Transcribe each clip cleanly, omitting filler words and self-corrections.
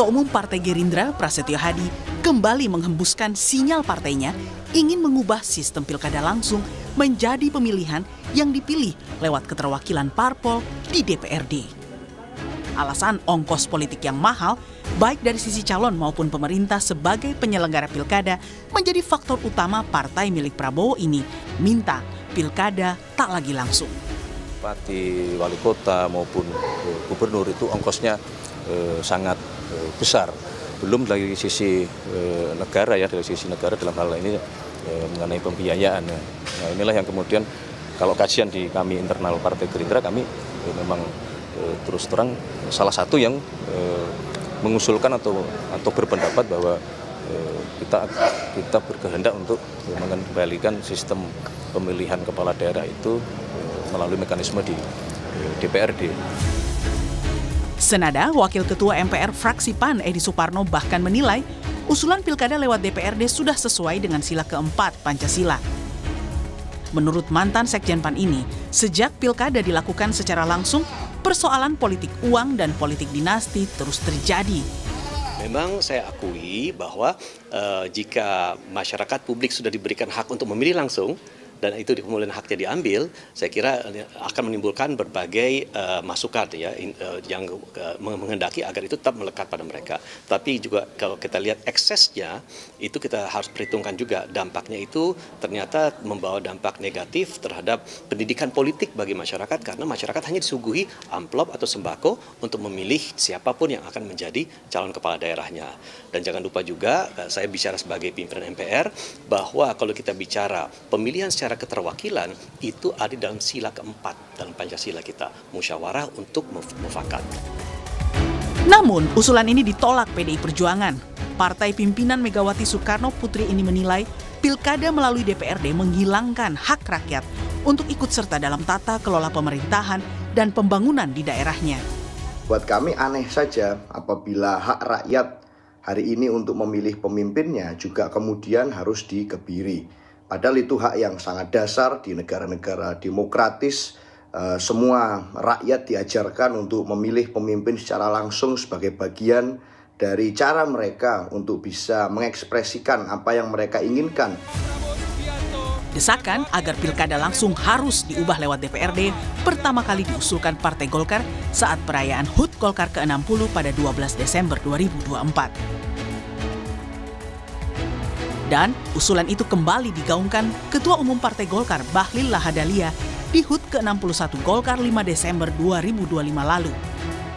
Ketua Umum Partai Gerindra, Prasetyo Hadi, kembali menghembuskan sinyal partainya ingin mengubah sistem pilkada langsung menjadi pemilihan yang dipilih lewat keterwakilan parpol di DPRD. Alasan ongkos politik yang mahal, baik dari sisi calon maupun pemerintah sebagai penyelenggara pilkada, menjadi faktor utama partai milik Prabowo ini minta pilkada tak lagi langsung. Bupati, wali kota maupun gubernur itu ongkosnya sangat besar. Belum dari sisi negara ya, dari sisi negara dalam hal ini mengenai pembiayaan. Nah, inilah yang kemudian kalau kajian di kami internal Partai Gerindra, kami memang terus terang salah satu yang mengusulkan atau berpendapat bahwa kita berkehendak untuk mengembalikan sistem pemilihan kepala daerah itu melalui mekanisme di DPRD. Senada, Wakil Ketua MPR fraksi PAN Edi Suparno bahkan menilai usulan pilkada lewat DPRD sudah sesuai dengan sila keempat Pancasila. Menurut mantan Sekjen PAN ini, sejak pilkada dilakukan secara langsung, persoalan politik uang dan politik dinasti terus terjadi. Memang saya akui bahwa jika masyarakat publik sudah diberikan hak untuk memilih langsung, dan itu kemudian haknya diambil, saya kira akan menimbulkan berbagai masukan ya yang menghendaki agar itu tetap melekat pada mereka. Tapi juga kalau kita lihat eksesnya, itu kita harus perhitungkan juga dampaknya itu ternyata membawa dampak negatif terhadap pendidikan politik bagi masyarakat, karena masyarakat hanya disuguhi amplop atau sembako untuk memilih siapapun yang akan menjadi calon kepala daerahnya. Dan jangan lupa juga, saya bicara sebagai pimpinan MPR, bahwa kalau kita bicara pemilihan secara keterwakilan itu ada dalam sila keempat dalam Pancasila kita, musyawarah untuk mufakat. Namun, usulan ini ditolak PDI Perjuangan. Partai pimpinan Megawati Soekarno Putri ini menilai pilkada melalui DPRD menghilangkan hak rakyat untuk ikut serta dalam tata kelola pemerintahan dan pembangunan di daerahnya. Buat kami aneh saja apabila hak rakyat hari ini untuk memilih pemimpinnya juga kemudian harus dikebiri. Padahal itu hak yang sangat dasar di negara-negara demokratis. Semua rakyat diajarkan untuk memilih pemimpin secara langsung sebagai bagian dari cara mereka untuk bisa mengekspresikan apa yang mereka inginkan. Desakan agar pilkada langsung harus diubah lewat DPRD pertama kali diusulkan Partai Golkar saat perayaan HUT Golkar ke-60 pada 12 Desember 2024. Dan usulan itu kembali digaungkan Ketua Umum Partai Golkar Bahlil Lahadalia di HUT ke-61 Golkar 5 Desember 2025 lalu.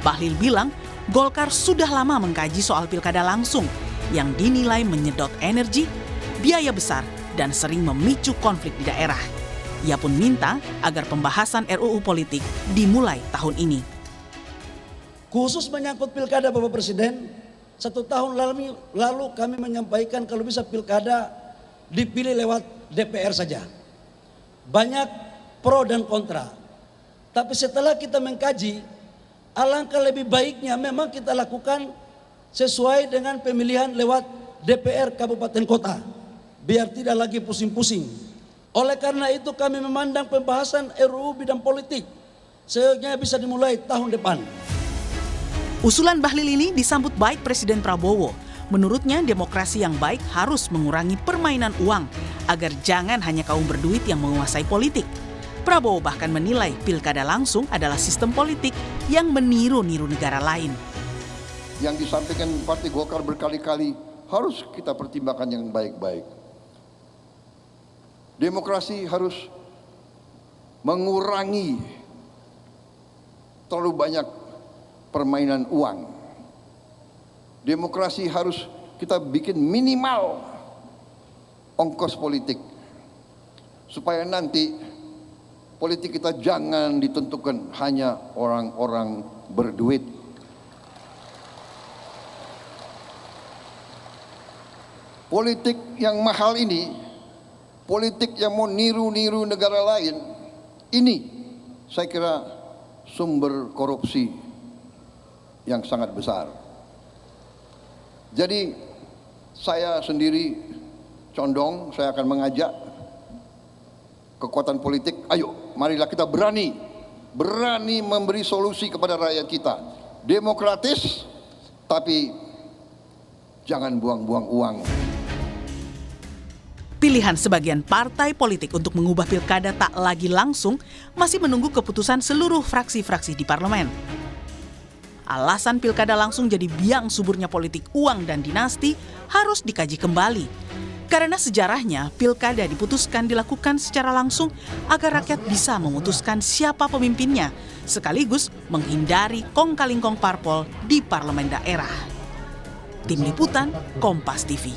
Bahlil bilang Golkar sudah lama mengkaji soal pilkada langsung yang dinilai menyedot energi, biaya besar, dan sering memicu konflik di daerah. Ia pun minta agar pembahasan RUU politik dimulai tahun ini. Khusus menyangkut pilkada Bapak Presiden, 1 tahun lalu kami menyampaikan kalau bisa pilkada dipilih lewat DPR saja. Banyak pro dan kontra. Tapi setelah kita mengkaji, alangkah lebih baiknya memang kita lakukan sesuai dengan pemilihan lewat DPR Kabupaten Kota. Biar tidak lagi pusing-pusing. Oleh karena itu kami memandang pembahasan RUU bidang politik seyogyanya bisa dimulai tahun depan. Usulan Bahlil ini disambut baik Presiden Prabowo. Menurutnya demokrasi yang baik harus mengurangi permainan uang agar jangan hanya kaum berduit yang menguasai politik. Prabowo bahkan menilai pilkada langsung adalah sistem politik yang meniru-niru negara lain. Yang disampaikan Partai Golkar berkali-kali harus kita pertimbangkan yang baik-baik. Demokrasi harus mengurangi terlalu banyak permainan uang. Demokrasi harus kita bikin minimal ongkos politik. Supaya nanti politik kita jangan ditentukan hanya orang-orang berduit. Politik yang mahal ini, politik yang mau niru-niru negara lain, ini saya kira sumber korupsi yang sangat besar. Jadi saya sendiri condong, saya akan mengajak kekuatan politik, ayo marilah kita berani memberi solusi kepada rakyat kita. Demokratis, tapi Jangan buang-buang uang. Pilihan sebagian partai politik untuk mengubah pilkada tak lagi langsung masih menunggu keputusan seluruh fraksi-fraksi di parlemen. Alasan pilkada langsung jadi biang suburnya politik uang dan dinasti harus dikaji kembali. Karena sejarahnya, pilkada diputuskan dilakukan secara langsung agar rakyat bisa memutuskan siapa pemimpinnya, sekaligus menghindari kong-kali-kong parpol di parlemen daerah. Tim Liputan, Kompas TV.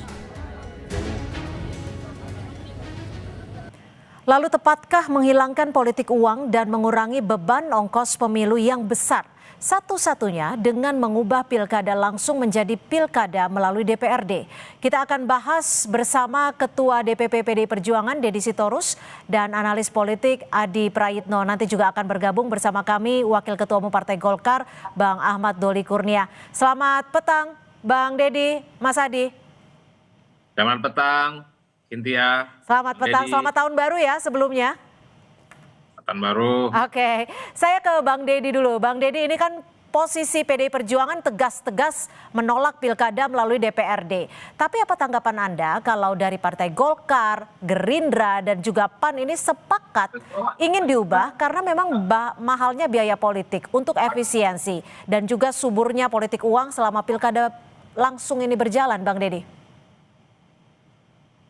Lalu tepatkah menghilangkan politik uang dan mengurangi beban ongkos pemilu yang besar? Satu-satunya dengan mengubah pilkada langsung menjadi pilkada melalui DPRD. Kita akan bahas bersama Ketua DPP PDI Perjuangan Deddy Sitorus dan analis politik Adi Prayitno. Nanti juga akan bergabung bersama kami Wakil Ketua Umum Partai Golkar Bang Ahmad Doli Kurnia. Selamat petang Bang Deddy, Mas Adi. Selamat petang, Cynthia. Selamat petang, Deddy. selamat tahun baru ya sebelumnya. Tahun baru. Oke, saya ke Bang Deddy dulu. Bang Deddy, ini kan posisi PDI Perjuangan tegas-tegas menolak pilkada melalui DPRD. Tapi apa tanggapan Anda kalau dari Partai Golkar, Gerindra, dan juga PAN ini sepakat ingin diubah karena memang mahalnya biaya politik untuk efisiensi dan juga suburnya politik uang selama pilkada langsung ini berjalan, Bang Deddy?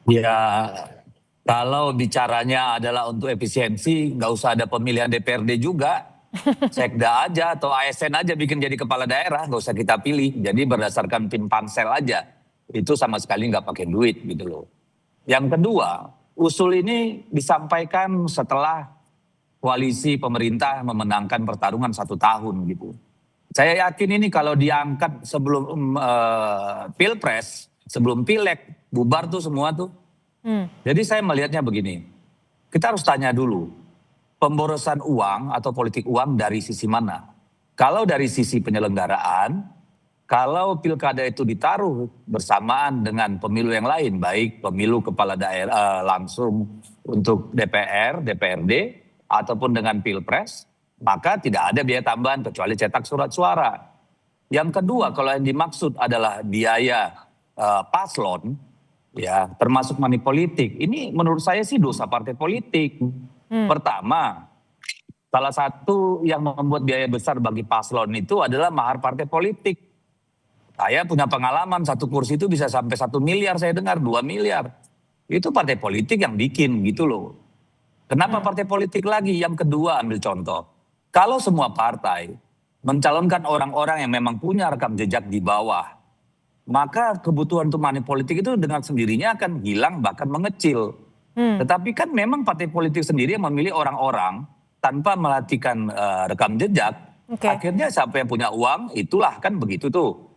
Ya, kalau bicaranya adalah untuk efisiensi, nggak usah ada pemilihan DPRD juga. Sekda aja atau ASN aja bikin jadi kepala daerah, nggak usah kita pilih. Jadi berdasarkan PIN pansel aja. Itu sama sekali nggak pakai duit gitu loh. Yang kedua, usul ini disampaikan setelah koalisi pemerintah memenangkan pertarungan 1 tahun gitu. Saya yakin ini kalau diangkat sebelum pilpres, sebelum pileg, bubar tuh semua tuh. Jadi saya melihatnya begini, kita harus tanya dulu, pemborosan uang atau politik uang dari sisi mana? Kalau dari sisi penyelenggaraan, kalau pilkada itu ditaruh bersamaan dengan pemilu yang lain, baik pemilu kepala daerah langsung untuk DPR, DPRD, ataupun dengan pilpres, maka tidak ada biaya tambahan kecuali cetak surat suara. Yang kedua, kalau yang dimaksud adalah biaya paslon, ya termasuk money politik, ini menurut saya sih dosa partai politik. Pertama, salah satu yang membuat biaya besar bagi paslon itu adalah mahar partai politik. Saya punya pengalaman, 1 kursi itu bisa sampai 1 miliar, saya dengar 2 miliar. Itu partai politik yang bikin gitu loh. Kenapa partai politik lagi? Yang kedua, ambil contoh. Kalau semua partai mencalonkan orang-orang yang memang punya rekam jejak di bawah, maka kebutuhan untuk money politik itu dengan sendirinya akan hilang bahkan mengecil. Tetapi kan memang partai politik sendiri yang memilih orang-orang tanpa melatihkan rekam jejak. Akhirnya siapa yang punya uang itulah kan begitu tuh.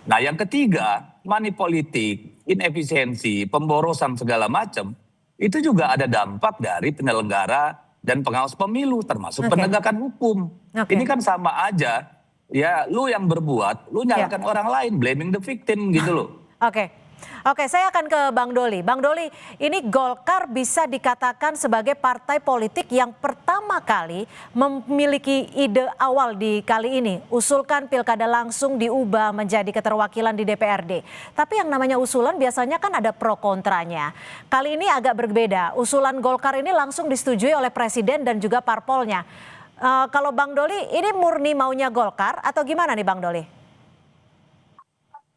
Nah yang ketiga, money politik, inefisiensi, pemborosan segala macam, itu juga ada dampak dari penyelenggara dan pengawas pemilu termasuk penegakan hukum. Ini kan sama aja. Ya, lu yang berbuat, lu nyalakan orang lain, blaming the victim gitu loh. Oke, saya akan ke Bang Doli. Bang Doli, ini Golkar bisa dikatakan sebagai partai politik yang pertama kali memiliki ide awal di kali ini. Usulkan pilkada langsung diubah menjadi keterwakilan di DPRD. Tapi yang namanya usulan biasanya kan ada pro kontranya. Kali ini agak berbeda. Usulan Golkar ini langsung disetujui oleh Presiden dan juga parpolnya. Kalau Bang Doli, ini murni maunya Golkar atau gimana nih Bang Doli?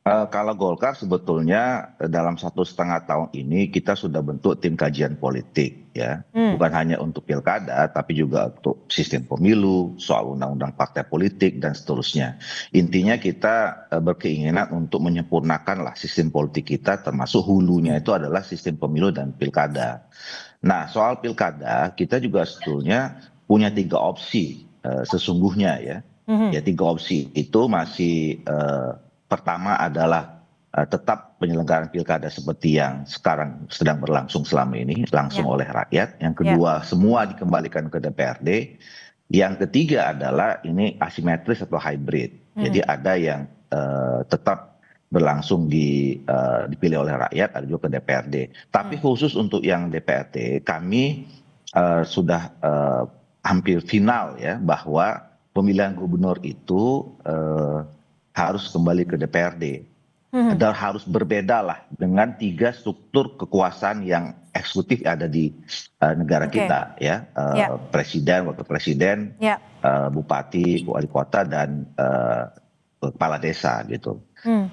Kalau Golkar sebetulnya dalam 1,5 tahun ini kita sudah bentuk tim kajian politik ya. Bukan hanya untuk pilkada tapi juga untuk sistem pemilu, soal undang-undang partai politik dan seterusnya. Intinya kita berkeinginan untuk menyempurnakan lah sistem politik kita, termasuk hulunya itu adalah sistem pemilu dan pilkada. Nah soal pilkada kita juga sebetulnya punya 3 opsi sesungguhnya ya. Ya 3 opsi itu masih pertama adalah tetap penyelenggaraan pilkada seperti yang sekarang sedang berlangsung selama ini langsung oleh rakyat. Yang kedua semua dikembalikan ke DPRD. Yang ketiga adalah ini asimetris atau hybrid. Jadi ada yang tetap berlangsung dipilih oleh rakyat, ada juga ke DPRD. Tapi khusus untuk yang DPRD kami sudah hampir final ya bahwa pemilihan gubernur itu harus kembali ke DPRD. harus berbeda lah dengan 3 struktur kekuasaan yang eksekutif ada di negara kita ya, presiden, wakil presiden, bupati, wali kota dan kepala desa gitu.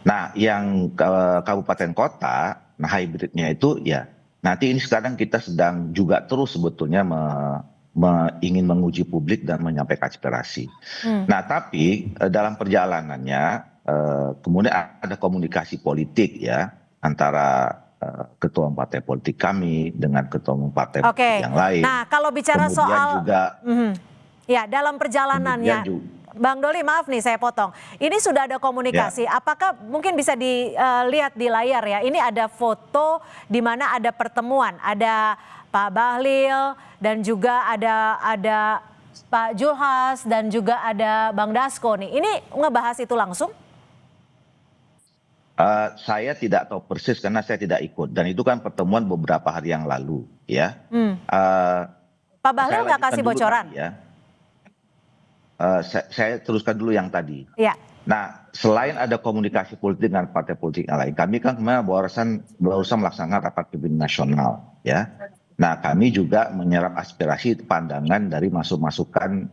Nah, yang kabupaten kota, nah hybridnya itu ya nanti ini sekarang kita sedang juga terus sebetulnya ingin menguji publik dan menyampaikan aspirasi. Nah, tapi dalam perjalanannya kemudian ada komunikasi politik ya antara ketua partai politik kami dengan ketua umum partai politik yang lain. Nah, kalau bicara kemudian soal juga, ya dalam perjalanannya, Bang Doli, maaf nih saya potong. Ini sudah ada komunikasi. Apakah mungkin bisa dilihat di layar ya? Ini ada foto di mana ada pertemuan, ada Pak Bahlil dan juga ada Pak Julhas dan juga ada Bang Dasko nih. Ini ngebahas itu langsung? Saya tidak tahu persis karena saya tidak ikut dan itu kan pertemuan beberapa hari yang lalu ya. Pak Bahlil nggak kasih bocoran? Saya teruskan dulu yang tadi. Ya. Nah, selain ada komunikasi politik dengan partai politik yang lain, kami kan kemarin barusan melaksanakan rapat pimpinan nasional ya. Nah, kami juga menyerap aspirasi pandangan dari masukan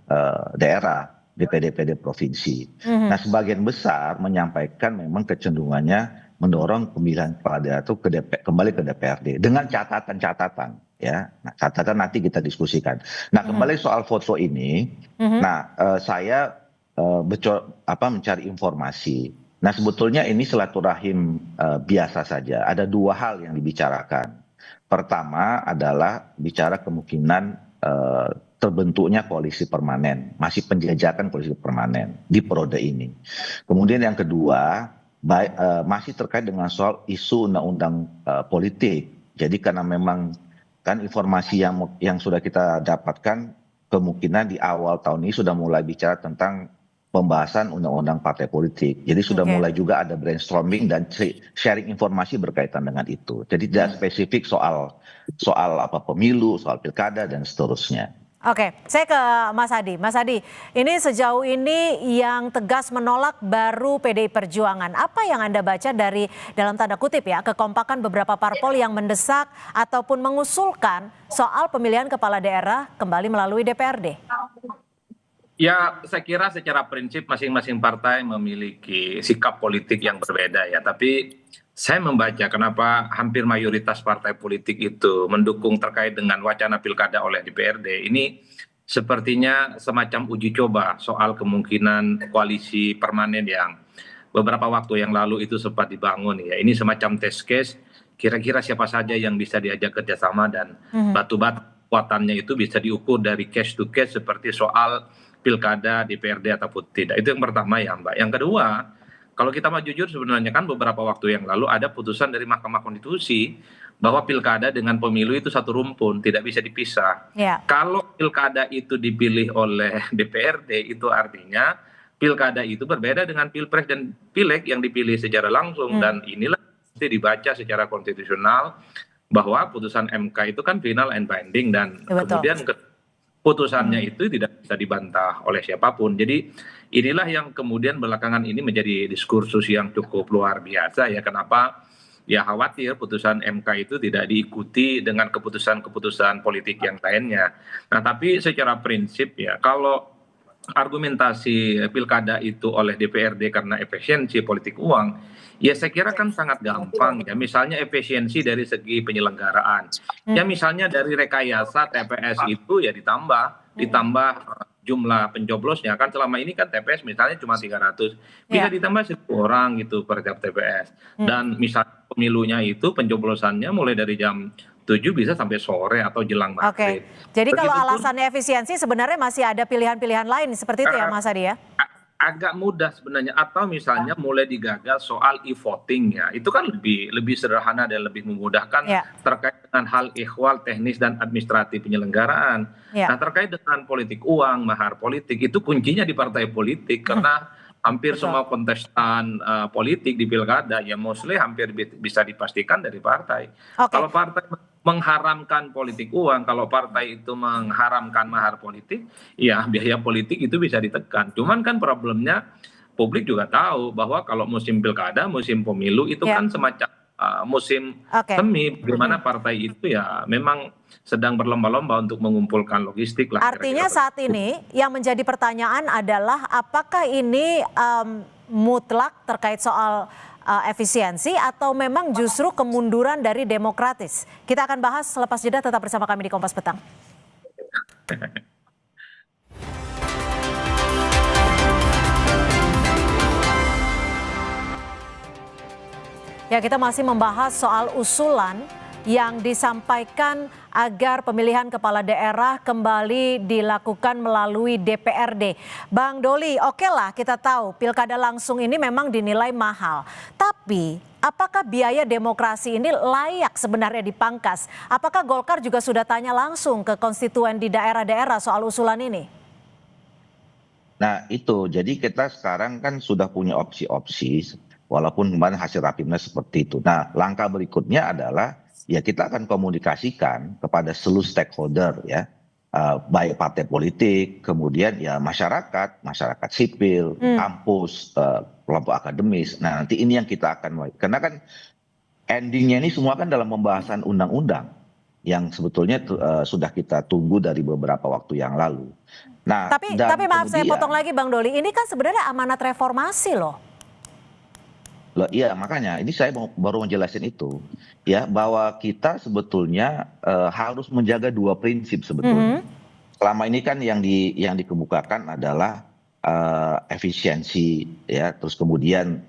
daerah DPD provinsi. Nah, sebagian besar menyampaikan memang kecenderungannya mendorong pemilihan kepala daerah itu kembali ke DPRD dengan catatan-catatan ya. Nah, catatan nanti kita diskusikan. Nah, kembali soal foto ini, nah saya mencari informasi. Nah, sebetulnya ini silaturahim biasa saja. Ada 2 hal yang dibicarakan. Pertama adalah bicara kemungkinan terbentuknya koalisi permanen, masih penjajakan koalisi permanen di periode ini. Kemudian yang kedua, masih terkait dengan soal isu undang-undang politik. Jadi karena memang kan informasi yang sudah kita dapatkan, kemungkinan di awal tahun ini sudah mulai bicara tentang pembahasan undang-undang partai politik. Jadi sudah mulai juga ada brainstorming dan sharing informasi berkaitan dengan itu. Jadi tidak spesifik soal pemilu, soal pilkada dan seterusnya. Oke, saya ke Mas Hadi. Mas Hadi, ini sejauh ini yang tegas menolak baru PDI Perjuangan. Apa yang Anda baca dari dalam tanda kutip ya, kekompakan beberapa parpol yang mendesak ataupun mengusulkan soal pemilihan kepala daerah kembali melalui DPRD? Ya, saya kira secara prinsip masing-masing partai memiliki sikap politik yang berbeda ya. Tapi saya membaca kenapa hampir mayoritas partai politik itu mendukung terkait dengan wacana pilkada oleh DPRD. Ini sepertinya semacam uji coba soal kemungkinan koalisi permanen yang beberapa waktu yang lalu itu sempat dibangun ya. Ini semacam test case, kira-kira siapa saja yang bisa diajak kerjasama dan batu-batu kekuatannya itu bisa diukur dari case to case seperti soal pilkada DPRD ataupun tidak. Itu yang pertama ya Mbak. Yang kedua, kalau kita mau jujur sebenarnya kan beberapa waktu yang lalu ada putusan dari Mahkamah Konstitusi bahwa pilkada dengan pemilu itu satu rumpun, tidak bisa dipisah. Kalau pilkada itu dipilih oleh DPRD itu artinya pilkada itu berbeda dengan pilpres dan pileg yang dipilih secara langsung. Dan inilah mesti dibaca secara konstitusional bahwa putusan MK itu kan final and binding dan kemudian putusannya itu tidak bisa dibantah oleh siapapun. Jadi inilah yang kemudian belakangan ini menjadi diskursus yang cukup luar biasa ya. Kenapa? Ya khawatir putusan MK itu tidak diikuti dengan keputusan-keputusan politik yang lainnya. Nah tapi secara prinsip ya kalau argumentasi pilkada itu oleh DPRD karena efisiensi politik uang, ya saya kira kan sangat gampang ya. Misalnya efisiensi dari segi penyelenggaraan. Ya misalnya dari rekayasa TPS itu ya ditambah jumlah pencoblosnya kan selama ini kan TPS misalnya cuma 300 bisa ditambah 1.000 orang gitu per tiap TPS dan misalnya pemilunya itu pencoblosannya mulai dari jam 7 bisa sampai sore atau jelang maghrib. Jadi kalau alasannya efisiensi sebenarnya masih ada pilihan-pilihan lain seperti itu ya Mas Hadi ya? Agak mudah sebenarnya atau misalnya mulai digagal soal e-voting ya itu kan lebih sederhana dan lebih memudahkan terkait dengan hal ikhwal teknis dan administratif penyelenggaraan. Nah terkait dengan politik uang mahar politik itu kuncinya di partai politik karena hampir semua kontestan politik di pilkada ya mostly hampir bisa dipastikan dari partai. Kalau partai mengharamkan politik uang, kalau partai itu mengharamkan mahar politik, ya biaya politik itu bisa ditekan. Cuman kan problemnya publik juga tahu bahwa kalau musim pilkada, musim pemilu itu kan semacam musim semi, bagaimana partai itu ya memang sedang berlomba-lomba untuk mengumpulkan logistik lah. Artinya saat ini yang menjadi pertanyaan adalah apakah ini mutlak terkait soal efisiensi atau memang justru kemunduran dari demokratis. Kita akan bahas selepas jeda, tetap bersama kami di Kompas Petang. Ya, kita masih membahas soal usulan yang disampaikan agar pemilihan kepala daerah kembali dilakukan melalui DPRD. Bang Doli, oke lah kita tahu pilkada langsung ini memang dinilai mahal. Tapi apakah biaya demokrasi ini layak sebenarnya dipangkas? Apakah Golkar juga sudah tanya langsung ke konstituen di daerah-daerah soal usulan ini? Nah itu, jadi kita sekarang kan sudah punya opsi-opsi. Walaupun kemarin hasil rapimnas seperti itu. Nah, langkah berikutnya adalah ya kita akan komunikasikan kepada seluruh stakeholder ya, baik partai politik, kemudian ya masyarakat sipil, kampus, kelompok akademis. Nah, nanti ini yang kita akan, karena kan endingnya ini semua kan dalam pembahasan undang-undang yang sebetulnya sudah kita tunggu dari beberapa waktu yang lalu. Nah, tapi maaf saya potong lagi Bang Doli, ini kan sebenarnya amanat reformasi loh. Loh, iya makanya ini saya baru menjelaskan itu ya, bahwa kita sebetulnya harus menjaga dua prinsip sebetulnya. Selama ini kan yang dikemukakan adalah efisiensi ya, terus kemudian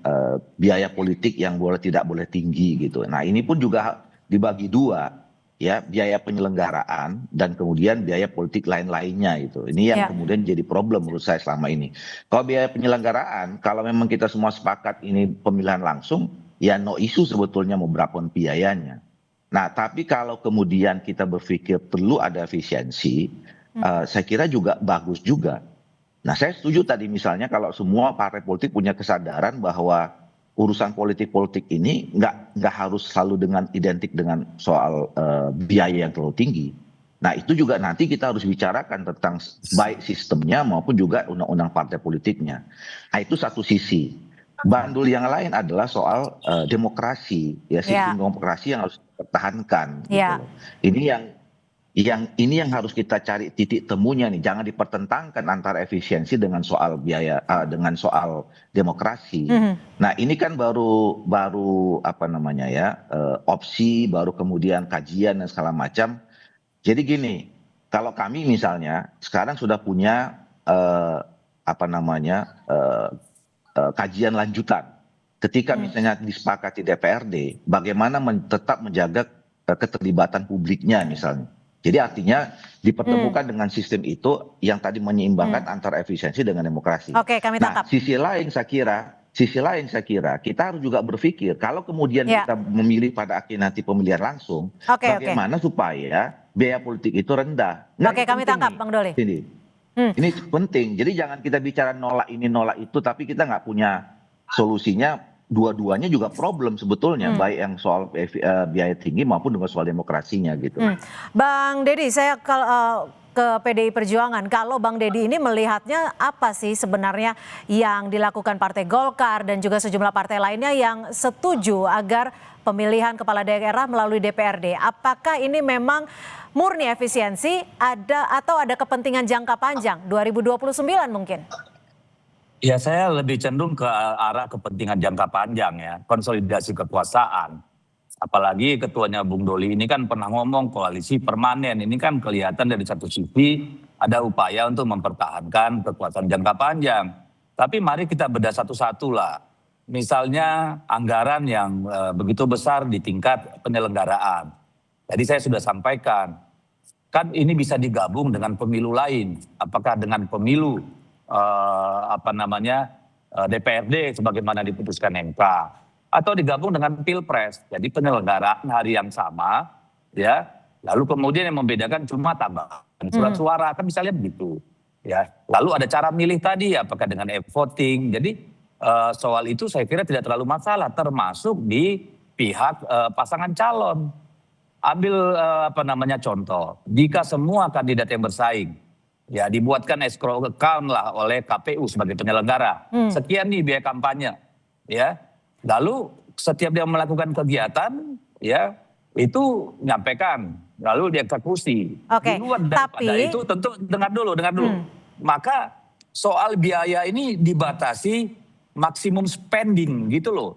biaya politik yang tidak boleh tinggi gitu. Nah ini pun juga dibagi dua ya, biaya penyelenggaraan dan kemudian biaya politik lain-lainnya itu. Ini yang kemudian jadi problem menurut saya selama ini. Kalau biaya penyelenggaraan, kalau memang kita semua sepakat ini pemilihan langsung, ya no isu sebetulnya mau berapa biayanya. Nah tapi kalau kemudian kita berpikir perlu ada efisiensi, saya kira juga bagus juga. Nah saya setuju tadi misalnya kalau semua partai politik punya kesadaran bahwa urusan politik ini nggak harus selalu identik dengan soal biaya yang terlalu tinggi. Nah itu juga nanti kita harus bicarakan tentang baik sistemnya maupun juga undang-undang partai politiknya. Nah itu satu sisi. Bandul yang lain adalah soal demokrasi, ya sistem demokrasi yang harus dipertahankan. Gitu. Ini yang harus kita cari titik temunya nih, jangan dipertentangkan antara efisiensi dengan soal biaya, dengan soal demokrasi. Nah ini kan baru apa namanya ya, opsi, baru kemudian kajian dan segala macam. Jadi gini, kalau kami misalnya sekarang sudah punya apa namanya kajian lanjutan. Ketika misalnya disepakati DPRD, bagaimana tetap menjaga keterlibatan publiknya misalnya. Jadi artinya dipertemukan dengan sistem itu yang tadi menyeimbangkan antara efisiensi dengan demokrasi. Oke, kami tangkap. Nah, sisi lain saya kira kita harus juga berpikir kalau kemudian kita memilih pada akhirnya nanti pemilihan langsung, bagaimana supaya biaya politik itu rendah. Oke, kami tangkap Bang Doli. Ini penting. Jadi jangan kita bicara nolak ini nolak itu, tapi kita nggak punya solusinya. Dua-duanya juga problem sebetulnya, baik yang soal biaya tinggi maupun dengan soal demokrasinya gitu. Bang Deddy, saya ke PDI Perjuangan. Kalau Bang Deddy ini melihatnya apa sih sebenarnya yang dilakukan Partai Golkar dan juga sejumlah partai lainnya yang setuju agar pemilihan kepala daerah melalui DPRD? Apakah ini memang murni efisiensi atau ada kepentingan jangka panjang 2029 mungkin? Ya saya lebih cenderung ke arah kepentingan jangka panjang ya, konsolidasi kekuasaan. Apalagi ketuanya Bung Doli ini kan pernah ngomong koalisi permanen, ini kan kelihatan dari satu sisi ada upaya untuk mempertahankan kekuasaan jangka panjang. Tapi mari kita bedah satu-satu lah. Misalnya anggaran yang begitu besar di tingkat penyelenggaraan. Tadi saya sudah sampaikan, kan ini bisa digabung dengan pemilu lain. Apakah dengan pemilu DPRD sebagaimana diputuskan MK atau digabung dengan Pilpres. Jadi penyelenggaraan hari yang sama ya. Lalu kemudian yang membedakan cuma tambahan surat suara, kan misalnya begitu ya. Lalu ada cara milih tadi apakah dengan e-voting. Jadi soal itu saya kira tidak terlalu masalah, termasuk di pihak pasangan calon. Ambil contoh, jika semua kandidat yang bersaing Ya dibuatkan escrow account lah oleh KPU sebagai penyelenggara. Sekian nih biaya kampanye. Ya. Lalu setiap dia melakukan kegiatan ya itu nyampaikan. Lalu dieksekusi. Oke, Di luar daripada itu tentu dengar dulu. Maka soal biaya ini dibatasi maksimum spending gitu loh.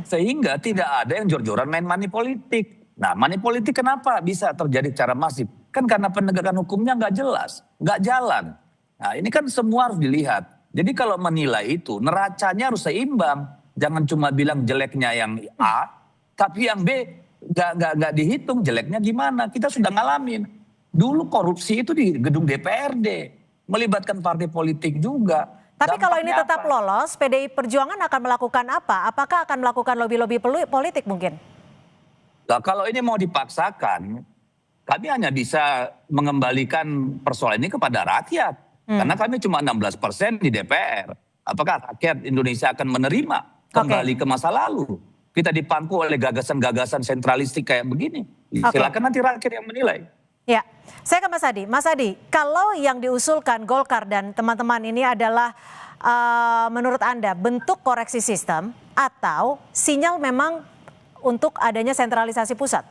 Sehingga tidak ada yang jor-joran main money politik. Nah, money politik kenapa bisa terjadi secara masif? Kan karena penegakan hukumnya nggak jelas, nggak jalan. Nah, ini kan semua harus dilihat. Jadi kalau menilai itu, neracanya harus seimbang. Jangan cuma bilang jeleknya yang A, tapi yang B nggak dihitung jeleknya gimana. Kita sudah ngalamin. Dulu korupsi itu di gedung DPRD, melibatkan partai politik juga. Tapi kalau ini Dampaknya tetap apa? lolos, PDI Perjuangan akan melakukan apa? Apakah akan melakukan lobby-lobby politik mungkin? Nah, kalau ini mau dipaksakan, kami hanya bisa mengembalikan persoalan ini kepada rakyat. Karena kami cuma 16% di DPR. Apakah rakyat Indonesia akan menerima kembali ke masa lalu? Kita dipangku oleh gagasan-gagasan sentralistik kayak begini. Silakan nanti rakyat yang menilai. Ya, saya ke Mas Adi. Mas Adi, kalau yang diusulkan Golkar dan teman-teman ini adalah menurut Anda bentuk koreksi sistem atau sinyal memang untuk adanya sentralisasi pusat?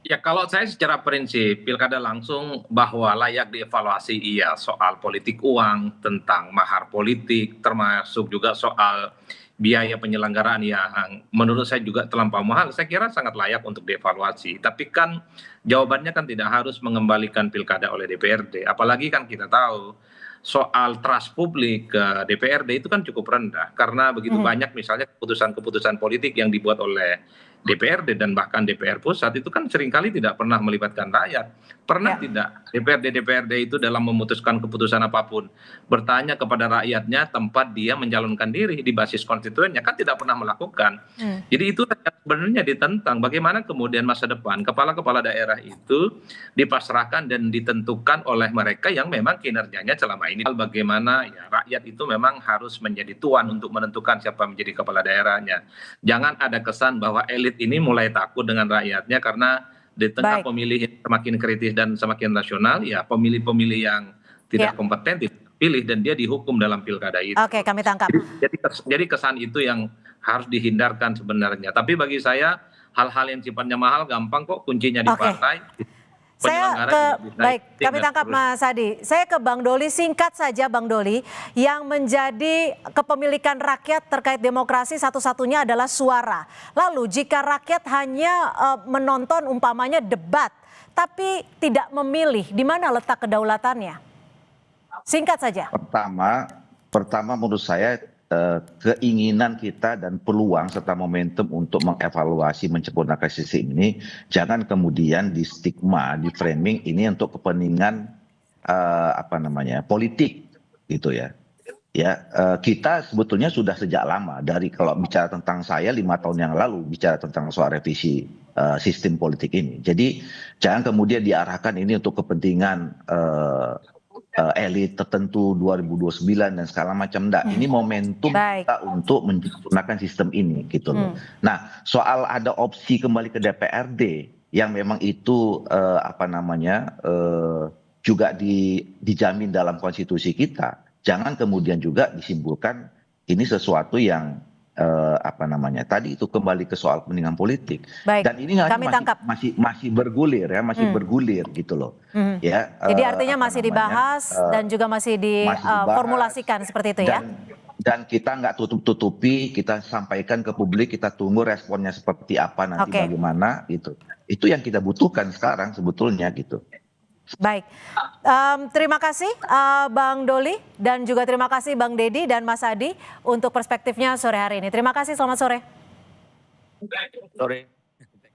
Ya kalau saya secara prinsip pilkada langsung bahwa layak dievaluasi iya soal politik uang, tentang mahar politik, termasuk juga soal biaya penyelenggaraan yang menurut saya juga terlampau mahal, saya kira sangat layak untuk dievaluasi. Tapi kan jawabannya kan tidak harus mengembalikan pilkada oleh DPRD. Apalagi kan kita tahu soal trust publik ke DPRD itu kan cukup rendah. Karena begitu banyak misalnya keputusan-keputusan politik yang dibuat oleh DPRD dan bahkan DPR pusat itu kan seringkali tidak pernah melibatkan rakyat. Pernah tidak DPRD itu dalam memutuskan keputusan apapun bertanya kepada rakyatnya tempat dia mencalonkan diri di basis konstituennya? Kan tidak pernah melakukan. Jadi itu sebenarnya ditentang bagaimana kemudian masa depan kepala-kepala daerah itu dipasrahkan dan ditentukan oleh mereka yang memang kinerjanya selama ini. Bagaimana ya rakyat itu memang harus menjadi tuan untuk menentukan siapa menjadi kepala daerahnya. Jangan ada kesan bahwa elit ini mulai takut dengan rakyatnya karena di tengah pemilih yang semakin kritis dan semakin rasional, ya pemilih-pemilih yang tidak kompeten dipilih dan dia dihukum dalam pilkada itu. Oke, kami tangkap. Jadi kesan itu yang harus dihindarkan sebenarnya. Tapi bagi saya hal-hal yang sifatnya mahal gampang kok, kuncinya di partai. Saya kami tangkap Mas Adi. Saya ke Bang Doli, singkat saja Bang Doli, yang menjadi kepemilikan rakyat terkait demokrasi satu-satunya adalah suara. Lalu jika rakyat hanya menonton umpamanya debat, tapi tidak memilih, di mana letak kedaulatannya? Singkat saja. Pertama menurut saya keinginan kita dan peluang serta momentum untuk mengevaluasi menyempurnakan sistem ini jangan kemudian di stigma, di framing ini untuk kepentingan politik gitu ya. Kita sebetulnya sudah sejak lama dari kalau bicara tentang saya 5 tahun yang lalu bicara tentang soal revisi sistem politik ini. Jadi jangan kemudian diarahkan ini untuk kepentingan elit tertentu 2029 dan segala macam. Ini momentum kita untuk menyempurnakan sistem ini gitu loh. Nah, soal ada opsi kembali ke DPRD yang memang itu juga dijamin dalam konstitusi kita. Jangan kemudian juga disimpulkan ini sesuatu yang tadi itu kembali ke soal kepentingan politik. Dan ini masih bergulir ya, bergulir gitu loh. Jadi artinya masih dibahas dan juga masih diformulasikan seperti itu ya. Dan kita nggak tutup-tutupi, kita sampaikan ke publik, kita tunggu responnya seperti apa nanti bagaimana gitu. Itu yang kita butuhkan sekarang sebetulnya gitu. Baik, terima kasih Bang Doli dan juga terima kasih Bang Dedi dan Mas Adi untuk perspektifnya sore hari ini. Terima kasih, selamat sore. Sore.